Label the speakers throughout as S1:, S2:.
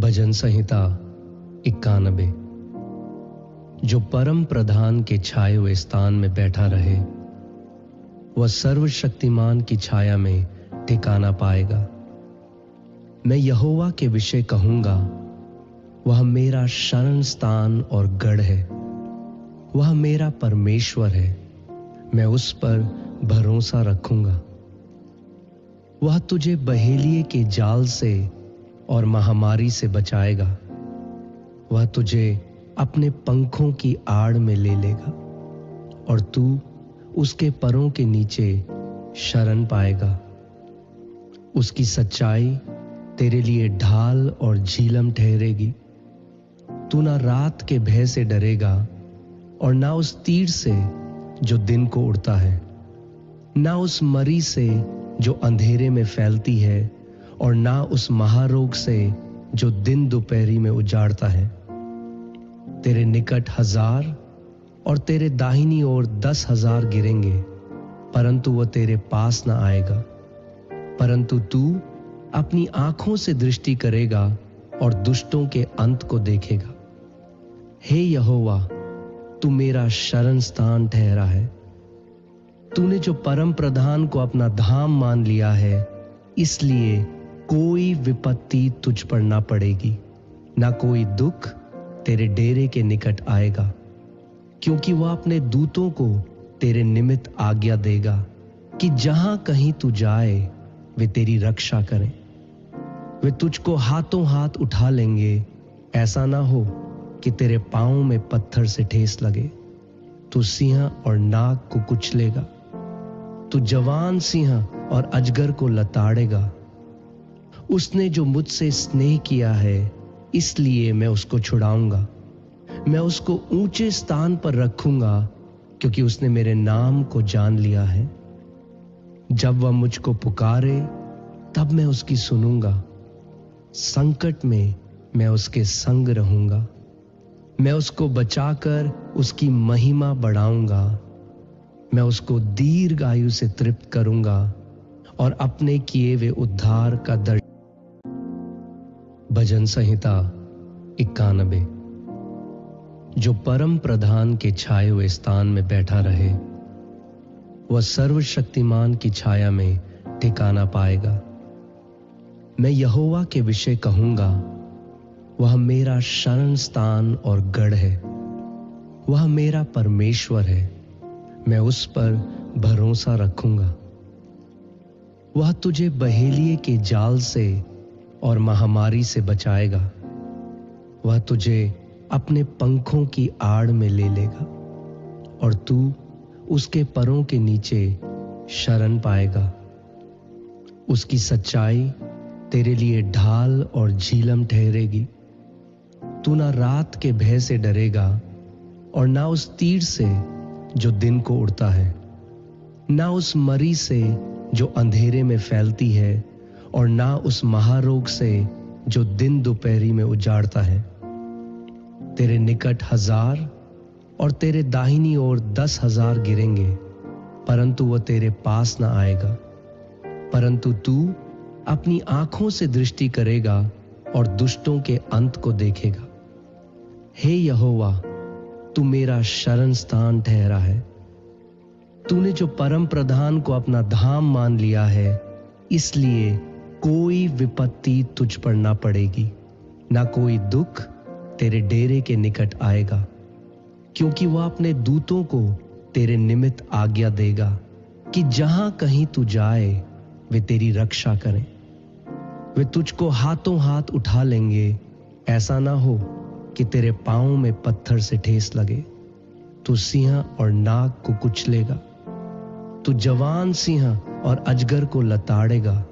S1: भजन संहिता 91। जो परम प्रधान के छाए हुए स्थान में बैठा रहे वह सर्वशक्तिमान की छाया में ठिकाना पाएगा। मैं यहोवा के विषय कहूंगा, वह मेरा शरण स्थान और गढ़ है, वह मेरा परमेश्वर है, मैं उस पर भरोसा रखूंगा। वह तुझे बहेलिए के जाल से और महामारी से बचाएगा। वह तुझे अपने पंखों की आड़ में ले लेगा और तू उसके परों के नीचे शरण पाएगा। उसकी सच्चाई तेरे लिए ढाल और झीलम ठहरेगी। तू ना रात के भय से डरेगा और ना उस तीर से जो दिन को उड़ता है, ना उस मरी से जो अंधेरे में फैलती है, और ना उस महारोग से जो दिन दोपहरी में उजाड़ता है। तेरे निकट 1000 और तेरे दाहिनी ओर 10,000 गिरेंगे, परंतु वह तेरे पास न आएगा। परंतु तू अपनी आंखों से दृष्टि करेगा और दुष्टों के अंत को देखेगा। हे यहोवा, तू मेरा शरण स्थान ठहरा है। तूने जो परम प्रधान को अपना धाम मान लिया है, इसलिए कोई विपत्ति तुझ पर ना पड़ेगी, ना कोई दुख तेरे डेरे के निकट आएगा, क्योंकि वह अपने दूतों को तेरे निमित्त आज्ञा देगा कि जहां कहीं तू जाए वे तेरी रक्षा करें। वे तुझको हाथों हाथ उठा लेंगे, ऐसा ना हो कि तेरे पांव में पत्थर से ठेस लगे। तू सिंह और नाग को कुचलेगा, तू जवान सिंह और अजगर को लताड़ेगा। उसने जो मुझसे स्नेह किया है, इसलिए मैं उसको छुड़ाऊंगा। मैं उसको ऊंचे स्थान पर रखूंगा, क्योंकि उसने मेरे नाम को जान लिया है। जब वह मुझको पुकारे, तब मैं उसकी सुनूंगा। संकट में मैं उसके संग रहूंगा। मैं उसको बचाकर उसकी महिमा बढ़ाऊंगा। मैं उसको दीर्घ आयु से तृप्त करूंगा और अपने किए हुए उद्धार का दर्शन। भजन संहिता 91। जो परम प्रधान के छाए हुए स्थान में बैठा रहे वह सर्वशक्तिमान की छाया में ठिकाना पाएगा। मैं यहोवा के विषय कहूंगा, वह मेरा शरण स्थान और गढ़ है, वह मेरा परमेश्वर है, मैं उस पर भरोसा रखूंगा। वह तुझे बहेलिए के जाल से और महामारी से बचाएगा। वह तुझे अपने पंखों की आड़ में ले लेगा और तू उसके परों के नीचे शरण पाएगा। उसकी सच्चाई तेरे लिए ढाल और झीलम ठहरेगी। तू ना रात के भय से डरेगा और ना उस तीर से जो दिन को उड़ता है, ना उस मरी से जो अंधेरे में फैलती है, और ना उस महारोग से जो दिन दोपहरी में उजाड़ता है। तेरे निकट 1000 और तेरे दाहिनी ओर 10,000 गिरेंगे, परंतु वह तेरे पास न आएगा। परंतु तू अपनी आंखों से दृष्टि करेगा और दुष्टों के अंत को देखेगा। हे यहोवा, तू मेरा शरण स्थान ठहरा है। तूने जो परम प्रधान को अपना धाम मान लिया है, इसलिए कोई विपत्ति तुझ पर ना पड़ेगी, ना कोई दुख तेरे डेरे के निकट आएगा, क्योंकि वह अपने दूतों को तेरे निमित्त आज्ञा देगा कि जहां कहीं तू जाए वे तेरी रक्षा करें। वे तुझको हाथों हाथ उठा लेंगे, ऐसा ना हो कि तेरे पांव में पत्थर से ठेस लगे। तू सिंह और नाग को कुचलेगा, तू जवान सिंह और अजगर को लताड़ेगा।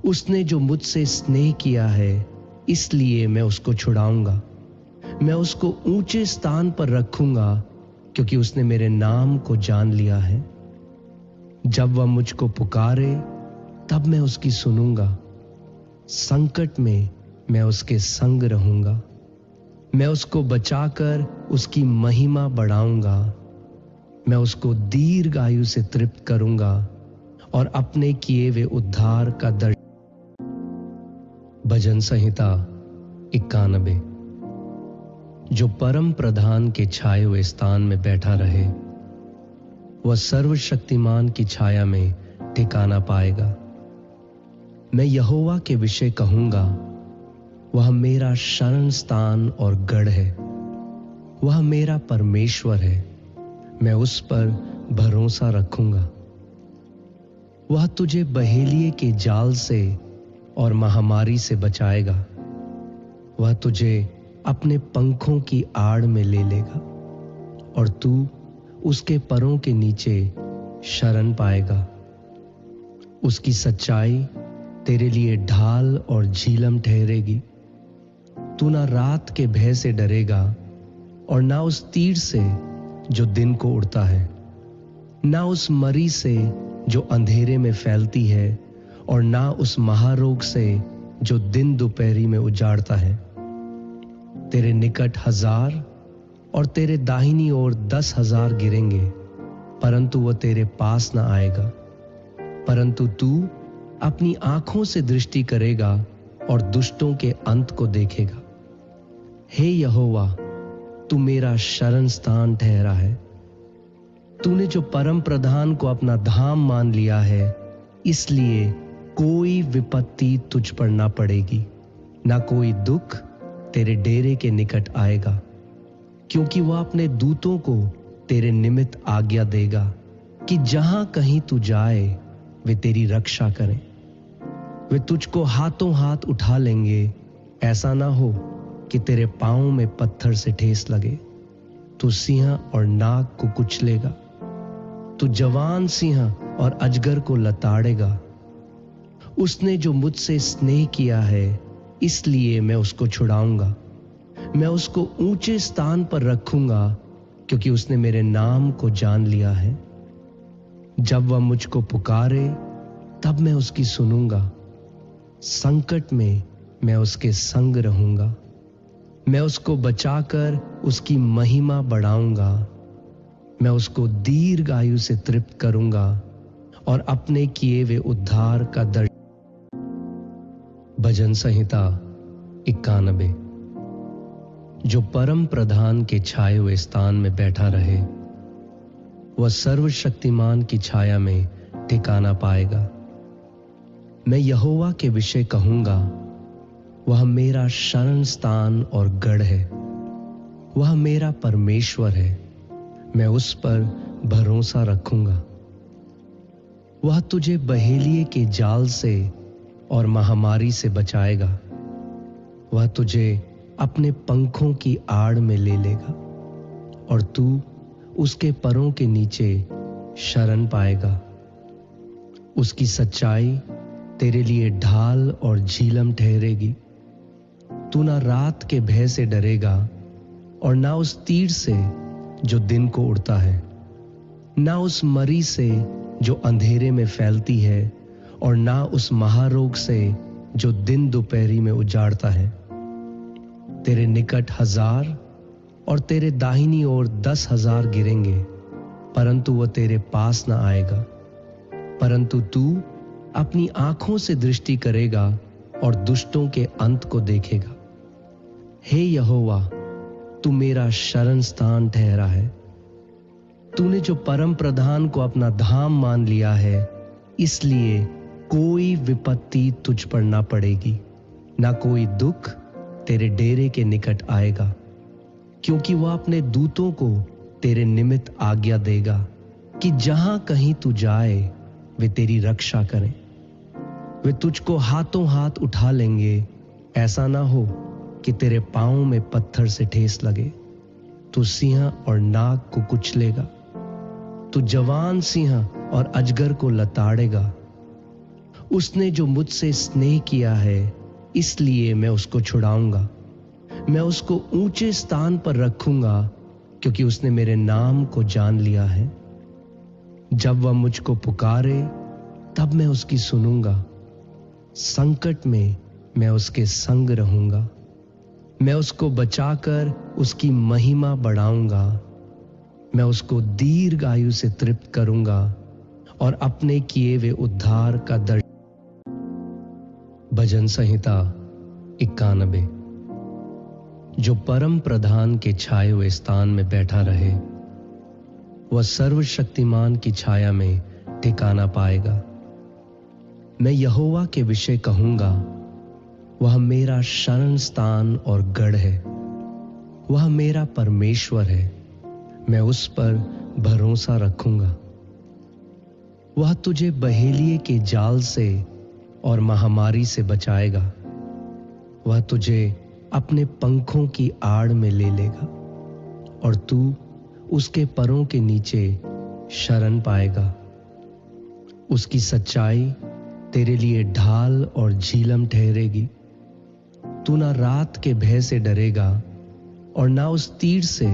S1: उसने जो मुझसे स्नेह किया है, इसलिए मैं उसको छुड़ाऊंगा। मैं उसको ऊंचे स्थान पर रखूंगा, क्योंकि उसने मेरे नाम को जान लिया है। जब वह मुझको पुकारे, तब मैं उसकी सुनूंगा। संकट में मैं उसके संग रहूंगा। मैं उसको बचाकर उसकी महिमा बढ़ाऊंगा। मैं उसको दीर्घ आयु से तृप्त करूंगा और अपने किए हुए उद्धार का दर्शन। भजन संहिता 91। जो परम प्रधान के छाए हुए स्थान में बैठा रहे, वह सर्वशक्तिमान की छाया में ठिकाना पाएगा। मैं यहोवा के विषय कहूंगा, वह मेरा शरण स्थान और गढ़ है, वह मेरा परमेश्वर है, मैं उस पर भरोसा रखूंगा। वह तुझे बहेलिए के जाल से और महामारी से बचाएगा। वह तुझे अपने पंखों की आड़ में ले लेगा और तू उसके परों के नीचे शरण पाएगा। उसकी सच्चाई तेरे लिए ढाल और झीलम ठहरेगी। तू ना रात के भय से डरेगा और ना उस तीर से जो दिन को उड़ता है, ना उस मरी से जो अंधेरे में फैलती है, और ना उस महारोग से जो दिन दोपहरी में उजाड़ता है। तेरे निकट 1000 और तेरे दाहिनी ओर 10,000 गिरेंगे, परंतु वह तेरे पास न आएगा। परंतु तू अपनी आंखों से दृष्टि करेगा और दुष्टों के अंत को देखेगा। हे यहोवा, तू मेरा शरण स्थान ठहरा है। तूने जो परम प्रधान को अपना धाम मान लिया है, इसलिए कोई विपत्ति तुझ पर ना पड़ेगी, ना कोई दुख तेरे डेरे के निकट आएगा, क्योंकि वह अपने दूतों को तेरे निमित्त आज्ञा देगा कि जहां कहीं तू जाए वे तेरी रक्षा करें। वे तुझको हाथों हाथ उठा लेंगे, ऐसा ना हो कि तेरे पांव में पत्थर से ठेस लगे। तू सिंह और नाग को कुचलेगा, तू जवान सिंह और अजगर को लताड़ेगा। उसने जो मुझसे स्नेह किया है, इसलिए मैं उसको छुड़ाऊंगा। मैं उसको ऊंचे स्थान पर रखूंगा, क्योंकि उसने मेरे नाम को जान लिया है। जब वह मुझको पुकारे, तब मैं उसकी सुनूंगा। संकट में मैं उसके संग रहूंगा। मैं उसको बचाकर उसकी महिमा बढ़ाऊंगा। मैं उसको दीर्घ आयु से तृप्त करूंगा और अपने किए हुए उद्धार का दर्शन। भजन संहिता 91। जो परम प्रधान के छाए हुए स्थान में बैठा रहे, वह सर्वशक्तिमान की छाया में ठिकाना पाएगा। मैं यहोवा के विषय कहूंगा, वह मेरा शरण स्थान और गढ़ है, वह मेरा परमेश्वर है, मैं उस पर भरोसा रखूंगा। वह तुझे बहेलिए के जाल से और महामारी से बचाएगा। वह तुझे अपने पंखों की आड़ में ले लेगा और तू उसके परों के नीचे शरण पाएगा। उसकी सच्चाई तेरे लिए ढाल और झीलम ठहरेगी। तू ना रात के भय से डरेगा और ना उस तीर से जो दिन को उड़ता है, ना उस मरी से जो अंधेरे में फैलती है, और ना उस महारोग से जो दिन दोपहरी में उजाड़ता है। तेरे निकट 1000 और तेरे दाहिनी ओर 10,000 गिरेंगे, परंतु वह तेरे पास न आएगा। परंतु तू अपनी आंखों से दृष्टि करेगा और दुष्टों के अंत को देखेगा। हे यहोवा, तू मेरा शरण स्थान ठहरा है। तूने जो परम प्रधान को अपना धाम मान लिया है, इसलिए कोई विपत्ति तुझ पर ना पड़ेगी, ना कोई दुख तेरे डेरे के निकट आएगा, क्योंकि वह अपने दूतों को तेरे निमित्त आज्ञा देगा कि जहां कहीं तू जाए वे तेरी रक्षा करें। वे तुझको हाथों हाथ उठा लेंगे, ऐसा ना हो कि तेरे पांव में पत्थर से ठेस लगे। तू सिंह और नाग को कुचलेगा, तू जवान सिंह और अजगर को लताड़ेगा। उसने जो मुझसे स्नेह किया है, इसलिए मैं उसको छुड़ाऊंगा। मैं उसको ऊंचे स्थान पर रखूंगा, क्योंकि उसने मेरे नाम को जान लिया है। जब वह मुझको पुकारे, तब मैं उसकी सुनूंगा। संकट में मैं उसके संग रहूंगा। मैं उसको बचाकर उसकी महिमा बढ़ाऊंगा। मैं उसको दीर्घ आयु से तृप्त करूंगा और अपने किए हुए उद्धार का दर्शन। भजन संहिता 91। जो परम प्रधान के छाए हुए स्थान में बैठा रहे, वह सर्वशक्तिमान की छाया में ठिकाना पाएगा। मैं यहोवा के विषय कहूंगा, वह मेरा शरण स्थान और गढ़ है, वह मेरा परमेश्वर है, मैं उस पर भरोसा रखूंगा। वह तुझे बहेलिए के जाल से और महामारी से बचाएगा। वह तुझे अपने पंखों की आड़ में ले लेगा और तू उसके परों के नीचे शरण पाएगा। उसकी सच्चाई तेरे लिए ढाल और झीलम ठहरेगी। तू ना रात के भय से डरेगा और ना उस तीर से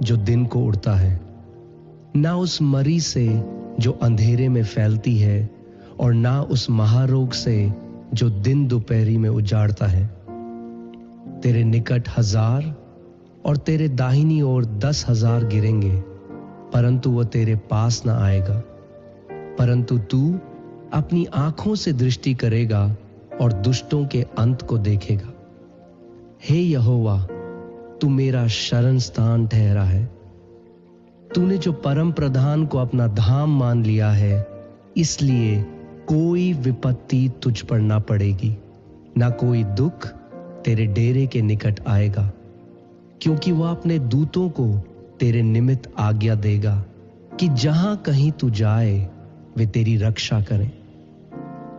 S1: जो दिन को उड़ता है, ना उस मरी से जो अंधेरे में फैलती है, और ना उस महारोग से जो दिन दोपहरी में उजाड़ता है। तेरे निकट 1000 और तेरे दाहिनी ओर 10,000 गिरेंगे, परंतु वह तेरे पास न आएगा। परंतु तू अपनी आंखों से दृष्टि करेगा और दुष्टों के अंत को देखेगा। हे यहोवा, तू मेरा शरण स्थान ठहरा है। तूने जो परम प्रधान को अपना धाम मान लिया है, इसलिए कोई विपत्ति तुझ पर ना पड़ेगी, ना कोई दुख तेरे डेरे के निकट आएगा, क्योंकि वह अपने दूतों को तेरे निमित्त आज्ञा देगा कि जहां कहीं तू जाए वे तेरी रक्षा करें।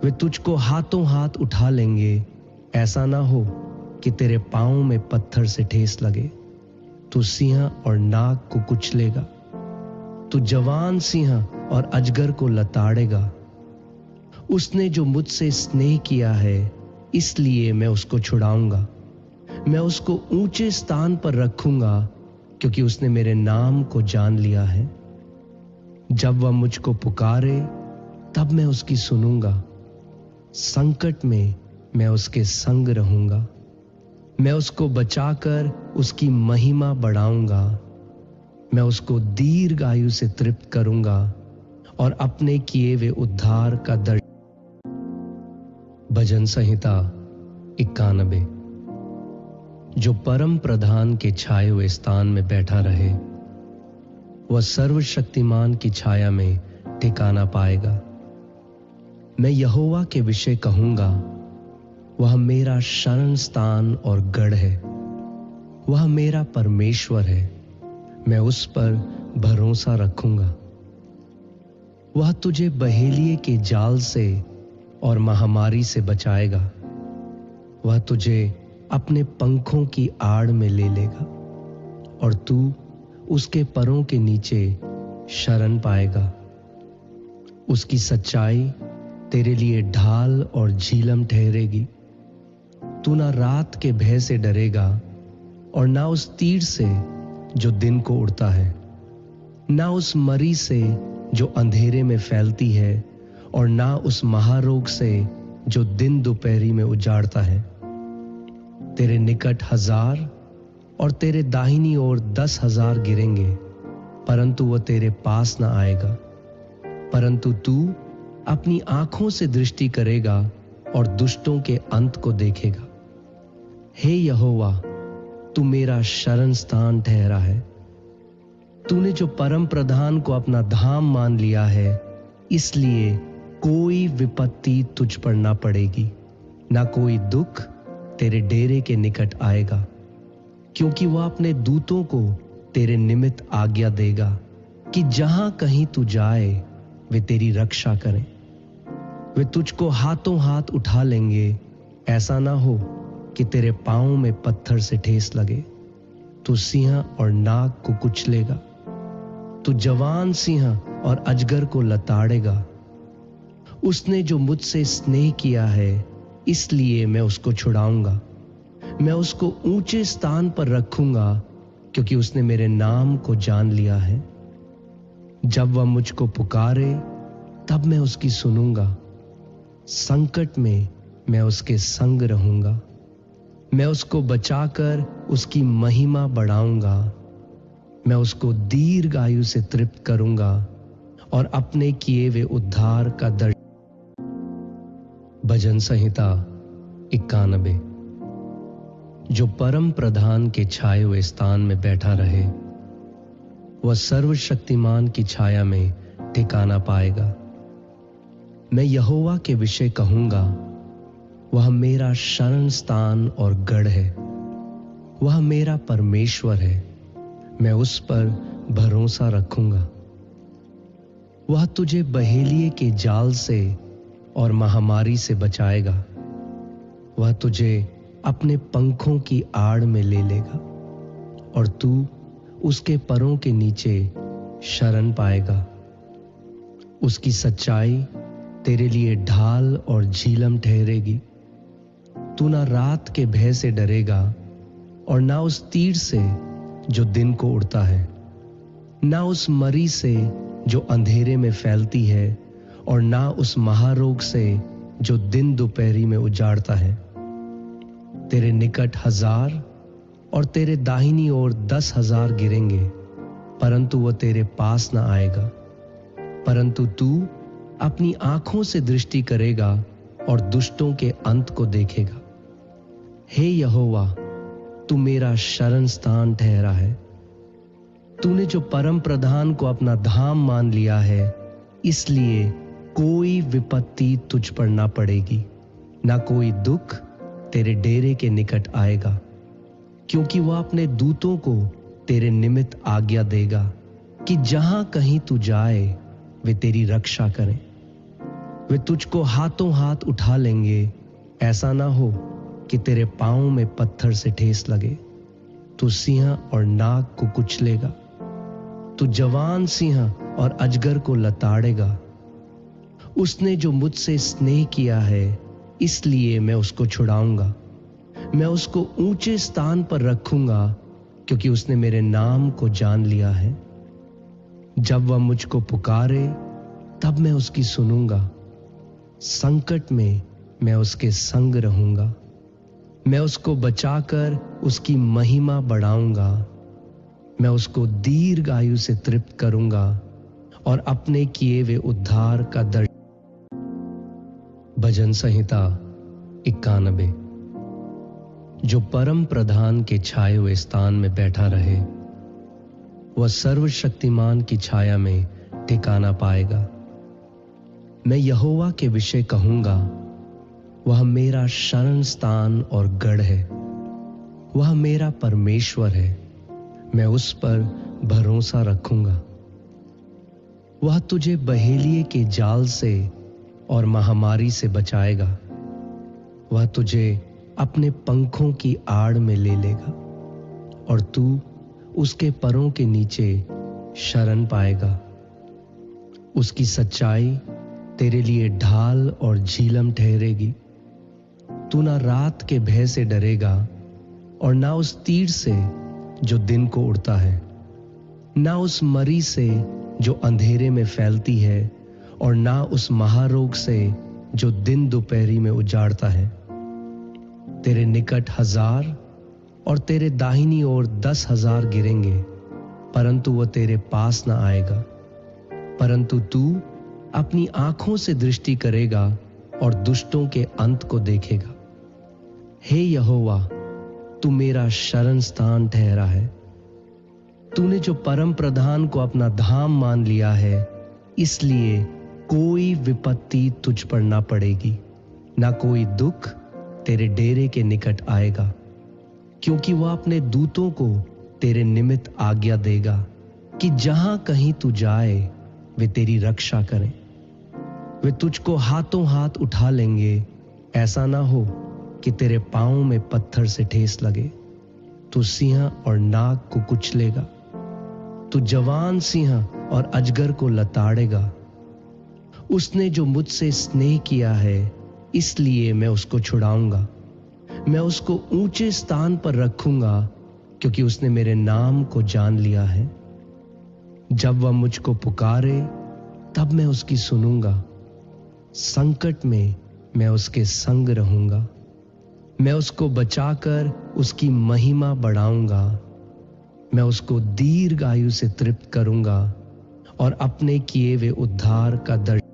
S1: वे तुझको हाथों हाथ उठा लेंगे, ऐसा ना हो कि तेरे पांव में पत्थर से ठेस लगे। तू सिंह और नाग को कुचलेगा, तू जवान सिंह और अजगर को लताड़ेगा। उसने जो मुझसे स्नेह किया है, इसलिए मैं उसको छुड़ाऊंगा। मैं उसको ऊंचे स्थान पर रखूंगा, क्योंकि उसने मेरे नाम को जान लिया है। जब वह मुझको पुकारे, तब मैं उसकी सुनूंगा। संकट में मैं उसके संग रहूंगा। मैं उसको बचाकर उसकी महिमा बढ़ाऊंगा। मैं उसको दीर्घ आयु से तृप्त करूंगा और अपने किए हुए उद्धार का दर्शन। भजन संहिता 91। जो परम प्रधान के छाए हुए स्थान में बैठा रहे, वह सर्वशक्तिमान की छाया में ठिकाना पाएगा। मैं यहोवा के विषय कहूंगा, वह मेरा शरण स्थान और गढ़ है, वह मेरा परमेश्वर है, मैं उस पर भरोसा रखूंगा। वह तुझे बहेलिए के जाल से और महामारी से बचाएगा। वह तुझे अपने पंखों की आड़ में ले लेगा और तू उसके परों के नीचे शरण पाएगा। उसकी सच्चाई तेरे लिए ढाल और झीलम ठहरेगी। तू ना रात के भय से डरेगा और ना उस तीर से जो दिन को उड़ता है, ना उस मरी से जो अंधेरे में फैलती है, और ना उस महारोग से जो दिन दोपहरी में उजाड़ता है। तेरे निकट 1000 और तेरे दाहिनी ओर 10,000 गिरेंगे, परंतु वह तेरे पास न आएगा। परंतु तू अपनी आंखों से दृष्टि करेगा और दुष्टों के अंत को देखेगा। हे यहोवा, तू मेरा शरण स्थान ठहरा है। तूने जो परम प्रधान को अपना धाम मान लिया है, इसलिए कोई विपत्ति तुझ पर ना पड़ेगी, ना कोई दुख तेरे डेरे के निकट आएगा, क्योंकि वह अपने दूतों को तेरे निमित्त आज्ञा देगा कि जहां कहीं तू जाए वे तेरी रक्षा करें। वे तुझको हाथों हाथ उठा लेंगे, ऐसा ना हो कि तेरे पांव में पत्थर से ठेस लगे। तू सिंह और नाग को कुचलेगा, तू जवान सिंह और अजगर को लताड़ेगा। उसने जो मुझसे स्नेह किया है, इसलिए मैं उसको छुड़ाऊंगा। मैं उसको ऊंचे स्थान पर रखूंगा, क्योंकि उसने मेरे नाम को जान लिया है। जब वह मुझको पुकारे, तब मैं उसकी सुनूंगा। संकट में मैं उसके संग रहूंगा। मैं उसको बचाकर उसकी महिमा बढ़ाऊंगा। मैं उसको दीर्घ आयु से तृप्त करूंगा और अपने किए हुए उद्धार का दर्शन। भजन संहिता 91। जो परम प्रधान के छाए हुए स्थान में बैठा रहे, वह सर्वशक्तिमान की छाया में ठिकाना पाएगा। मैं यहोवा के विषय कहूंगा, वह मेरा शरण स्थान और गढ़ है, वह मेरा परमेश्वर है, मैं उस पर भरोसा रखूंगा। वह तुझे बहेलिए के जाल से और महामारी से बचाएगा। वह तुझे अपने पंखों की आड़ में ले लेगा और तू उसके परों के नीचे शरण पाएगा। उसकी सच्चाई तेरे लिए ढाल और झीलम ठहरेगी। तू ना रात के भय से डरेगा और ना उस तीर से जो दिन को उड़ता है, ना उस मरी से जो अंधेरे में फैलती है, और ना उस महारोग से जो दिन दोपहरी में उजाड़ता है। तेरे निकट 1000 और तेरे दाहिनी ओर 10,000 गिरेंगे, परंतु वह तेरे पास न आएगा। परंतु तू अपनी आंखों से दृष्टि करेगा और दुष्टों के अंत को देखेगा। हे यहोवा, तू मेरा शरण स्थान ठहरा है। तूने जो परम प्रधान को अपना धाम मान लिया है, इसलिए कोई विपत्ति तुझ पर ना पड़ेगी, ना कोई दुख तेरे डेरे के निकट आएगा, क्योंकि वह अपने दूतों को तेरे निमित्त आज्ञा देगा कि जहां कहीं तू जाए वे तेरी रक्षा करें। वे तुझको हाथों हाथ उठा लेंगे, ऐसा ना हो कि तेरे पांव में पत्थर से ठेस लगे। तू सिंह और नाग को कुचलेगा, तू जवान सिंह और अजगर को लताड़ेगा। उसने जो मुझसे स्नेह किया है, इसलिए मैं उसको छुड़ाऊंगा। मैं उसको ऊंचे स्थान पर रखूंगा, क्योंकि उसने मेरे नाम को जान लिया है। जब वह मुझको पुकारे, तब मैं उसकी सुनूंगा। संकट में मैं उसके संग रहूंगा। मैं उसको बचाकर उसकी महिमा बढ़ाऊंगा। मैं उसको दीर्घ आयु से तृप्त करूंगा और अपने किए हुए उद्धार का दर्शन। भजन संहिता 91। जो परम प्रधान के छाए हुए स्थान में बैठा रहे, वह सर्वशक्तिमान की छाया में ठिकाना पाएगा। मैं यहोवा के विषय कहूंगा, वह मेरा शरण स्थान और गढ़ है, वह मेरा परमेश्वर है, मैं उस पर भरोसा रखूंगा। वह तुझे बहेलिए के जाल से और महामारी से बचाएगा। वह तुझे अपने पंखों की आड़ में ले लेगा और तू उसके परों के नीचे शरण पाएगा। उसकी सच्चाई तेरे लिए ढाल और झीलम ठहरेगी। तू ना रात के भय से डरेगा और ना उस तीर से जो दिन को उड़ता है, ना उस मरी से जो अंधेरे में फैलती है, और ना उस महारोग से जो दिन दोपहरी में उजाड़ता है। तेरे निकट 1000 और तेरे दाहिनी ओर 10,000 गिरेंगे, परंतु वह तेरे पास न आएगा। परंतु तू अपनी आंखों से दृष्टि करेगा और दुष्टों के अंत को देखेगा। हे यहोवा, तू मेरा शरण स्थान ठहरा है। तूने जो परम प्रधान को अपना धाम मान लिया है, इसलिए कोई विपत्ति तुझ पर ना पड़ेगी, ना कोई दुख तेरे डेरे के निकट आएगा, क्योंकि वह अपने दूतों को तेरे निमित्त आज्ञा देगा कि जहां कहीं तू जाए वे तेरी रक्षा करें। वे तुझको हाथों हाथ उठा लेंगे, ऐसा ना हो कि तेरे पांव में पत्थर से ठेस लगे। तू सिंह और नाग को कुचलेगा, तू जवान सिंह और अजगर को लताड़ेगा। उसने जो मुझसे स्नेह किया है, इसलिए मैं उसको छुड़ाऊंगा। मैं उसको ऊंचे स्थान पर रखूंगा, क्योंकि उसने मेरे नाम को जान लिया है। जब वह मुझको पुकारे, तब मैं उसकी सुनूंगा। संकट में मैं उसके संग रहूंगा। मैं उसको बचाकर उसकी महिमा बढ़ाऊंगा। मैं उसको दीर्घ आयु से तृप्त करूंगा और अपने किए हुए उद्धार का दर्शन